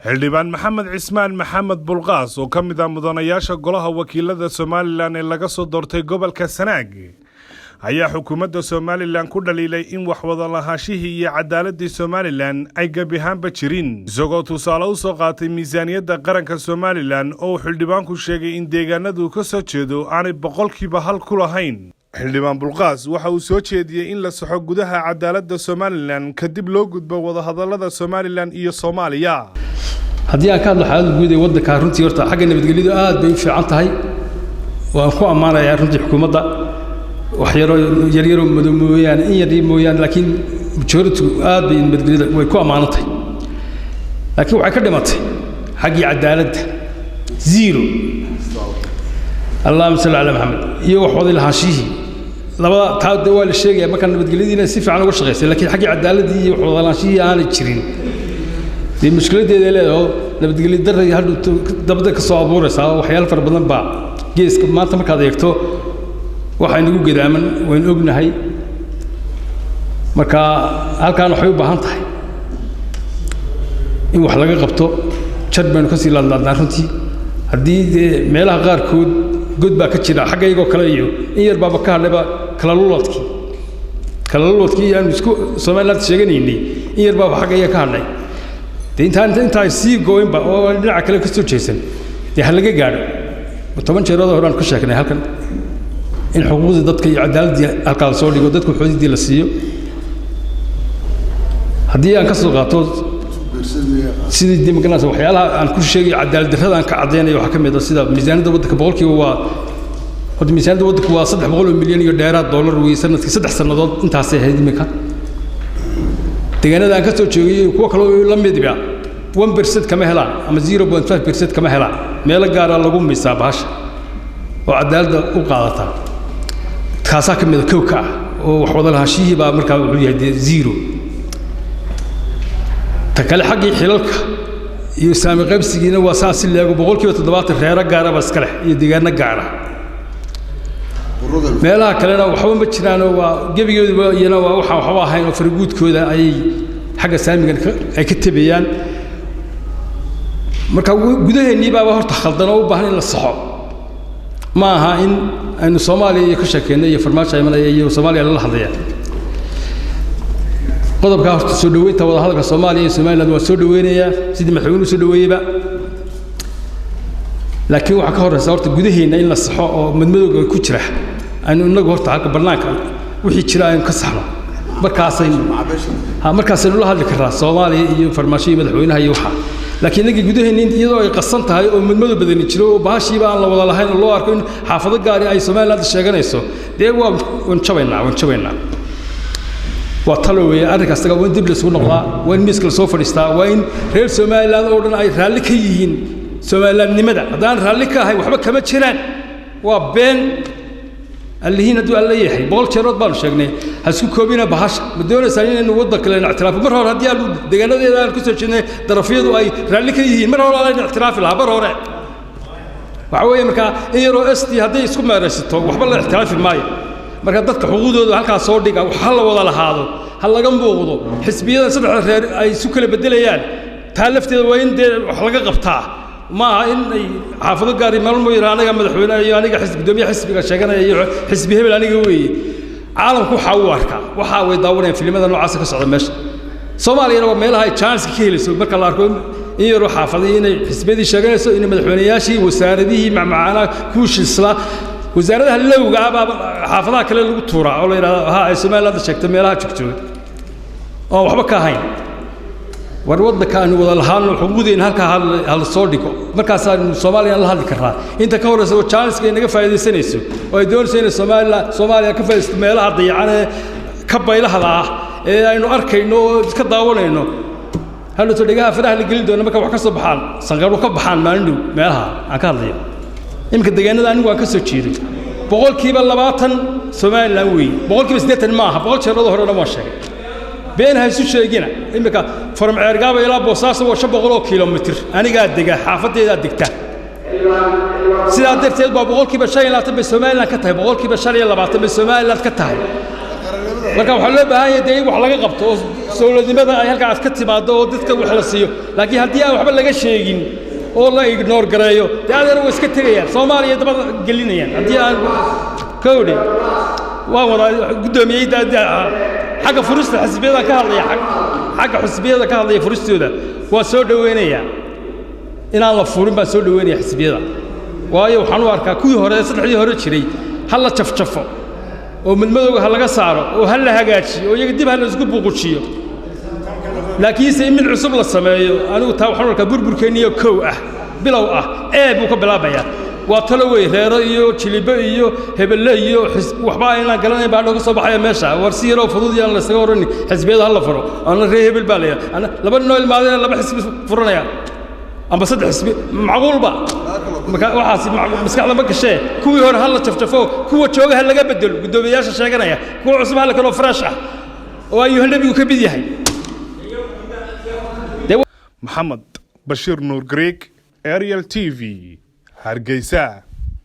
xildhibaan maxamed cismaan maxamed bulqaas oo ka mid ah mudanayaasha golaha wakiilada Somaliland ee laga soo doortay gobolka Sanaag ayaa xukuumadda Somaliland ku dhaliilay in wax wada lahaashihii iyo cadaaladii Somaliland ay gabi ahaanba jirin isagoo tusaale u soo qaatay miisaaniyadda qaranka Somaliland oo xildhibaanku sheegay in deegaanadu ka soo jeedo aanay boqolkiiba hal ku lahayn xildhibaan bulqaas waxa uu soo jeediyay in la saxo gudaha cadaaladda Somaliland kadib loo gudbo wada hadallada Somaliland iyo Soomaaliya haddii aan ka hadlo xaalada guud ee waddanka runtii horta xagga nabadgelyadu aad bay u fiican tahay waan ku ammaanayaa runtii xukuumadda wax yar mooyaan in yar mooyaan laakiin majority aad bay nabadgelyada way ku ammaanantay laakiin waxay ka dhimatay xaggii cadaaladda zero allahumma salli ala muhammad iyo wax wada lahaashihii labada taad waa la sheegay marka nabadgelyadiina si fiican uga shaqeysay laakiin xaggii cadaaladii iyo wax wada lahaashihii aanay jirin dii mushkiladeeda leedahay nabadgelyo darray hadda dabada ka soo abuuraysaa waxyaalo far badan baa geeska maanta markaad eegto waxa inagu gadaaman waan ognahay marka halkaan waxay u baahan tahay in wax laga qabto jad baynu ka sii laadnaa runtii haddii meelaha qaarkood god baa ka jira xagga iyagoo kale iyo in yar baaba ka hadlayba kala luloodkii aan isku Soomaaliland sheeganaynay in yar baaba xagga iyaga ka hadlay inta sii gooynba oo dhinaca kale ka soo jeesan hal laga gaadho 10 jeerood hore aan ku sheegnay halkan in xuquuqda dadka iyo cadaaladda halka soo dhigo dadku xuquuqdii la siiyo haddii aan ka soo qaato sidii dimuqraasi waxyaalaha aan ku sheegay cadaalad darrada aan ka cadeynayo waxa ka mid ah sida miisaaniyadda waddanka boqolkiiba waa hada miisaaniyadda waddanka waa 300 milyan iyo dheeraad dollar weey sanadkii 3 sanadood intaas ay ahayd imika deegaanada aan ka soo joogay kuwa kale oo la mid ah 1% kama helaan ama 0.5% kama helaan meel gaar ah lagu miisaabaasha oo cadaaladda u qaadata kaasa ka mid ah kowka oo wax wada lahaashihii baa markaa wuxuu yahay zero takale xaqii xilalka iyo saami qaybsigiina waa saas leego boqolkiiba 70 reer gaar ah iska leh iyo deegaano gaar ah meelaha kalena waxba ma jiraan waa gabigooda iyana waa waxba ahayn oo farguudkooda ay xagga saamigan ay ka tabeeyaan marka gudaheennii baa horta khaldan oo u baahan in la saxo ma aha in aynu Soomaaliya ka sheekeynay iyo farmaajo aymanaya iyo Soomaaliya la hadlayaan qodobka horta soo dhaweynta wada hadalka Soomaaliya iyo Somaliland waa soo dhaweynayaa sidii madaxweynuhu soo dhaweeyba laakiin waxa ka horeysa horta gudaheena in la saxo oo madmadowga ku jira aynu inagu horta halka barnaamijka wixii jira aynu ka saxno markaasaynu la hadli karaa Soomaaliya iyo farmaajo iyo madaxweynaha iyo waxa laakiin inaga gudaheena iyadoo ay qasan tahay oo madmadow badan jiro oo baashiiba aan la wada lahayn oo loo arko in xaafado gaar ah ay Somaliland sheeganayso dee waan jabaynaa waa talo weeye arrinkaas taga waan dib la soo noqdaa waan miiska soo fadhiistaa waa in reer Somaliland oo dhan ay raali ka yihiin Somalilandnimada haddaan raali ka ahay waxba kama jiraan waa been اللهين دو الله يحيي بقول شرط بال شغني هسكو كوبينا بهاش بدون سنين إنه وضع كلنا اعتراف مرة هذه قالوا دجاجنا ده الكسر شنو درافيadu أي رالك يهين مرة هذا اعتراف لا مرة وعوي مركا يرو استي هذه يسكو ما رستو وحبل الاعتراف الماي مركا ضد حقوقه هالكا صورديك وحلا ولا لهذا هلا جنبه وضو حسبيا صدق أي سكر بدليان تالفت وين ده حلقة قبتها ما إن حافظ قاري مالمو يرانا مدحونا يعني حسب دومي حسب شجنا حسب هبل أنا قوي عالم كو حواركا وحاول يدورين في لماذا نوع عسكر صعد مش Soomaaliya waa meelaha ay chance ka helayso marka la arko in yaro xaafadiin xisbadii sheeganayso in madaxweynayaashii wasaaradihii macmacaana ku shisla wasaaradaha lowga xaafadaha kale lagu tuuraa oo la yiraahdo ha ay Soomaaliland sheegtay meelaha joogto oo waxba ka hayn war waddanka aan wada lahaan xuquuqdeen halka hal soo dhigo markaas aan Soomaaliya la hadli karaa inta ka horeysa chance ka inaga faa'iideysanayso oo ay doonayso in Soomaaliya ka faa'iideysto meelaha dayacan ka baylaha ee aynu arkayno iska daawanayno hal soo dhigaa faraha la gelin doona marka wax ka soo baxaan sanqaro ka baxaan maalin meelaha aan ka hadlayo imka deegaanada anigu waan ka soo jeeday boqolkiiba 20 Soomaaliland weey boqolkiiba 80 ma aha boqol jeerada hore ma sheegay been haysu sheegina imka farm ceergaaba ilaa Boosaaso waa 500 kilomitir aniga dega xaafadeeda degta sidaa darteed baa boqolkiiba 25 bay Soomaaliland ka tahay boqolkiiba 25 bay Soomaaliland ka tahay marka waxa loo baahan yahay wax laga qabto dawladnimada ay halka aad ka timaado oo dadka wax la siiyo laakiin haddii aan waxba laga sheegin oo la ignore gareeyo dadana way iska tagayaan Soomaaliya dabada gelinayaan haddii aan kowdi waa wada gudoomiyay xagga furista xisbiyada ka hadlaya xagga xisbiyada ka hadlaya furistooda waa soo dhaweynaya inaan la furin baa soo dhaweynaya xisbiyada waayo waxaan u arkaa kuwii hore saddexdii hore jiray hal la jafjafo oo midmadowga hal laga saaro oo hal la hagaajiyo oo iyaga dib hal isku buuqujiyo laakiin si mid cusub la sameeyo anigu taa waxaan arkaa burburkeeniyo kow ah bilow ah buu ka bilaabayaa waa talo way reero iyo jilibo iyo hebelle iyo waxba ayna galanay baa laga soo baxaya meesha war si yaro fudud yaan la isaga oran xisbiyada hal la furo ana ree hebel baa leeyahay ana laba nool maadeen laba xisbi furanaya amba saddex xisbi macquul ba waxaas maskaxda ma gashay kuwii hore hal la jafjafo kuwa jooga hal laga bedelo gudoomiyaasha sheeganaya kuwa cusub hal kale fresh ah oo ayuu nabigu ka mid yahay محمد بشير نور غريك اريال تي في hargeysa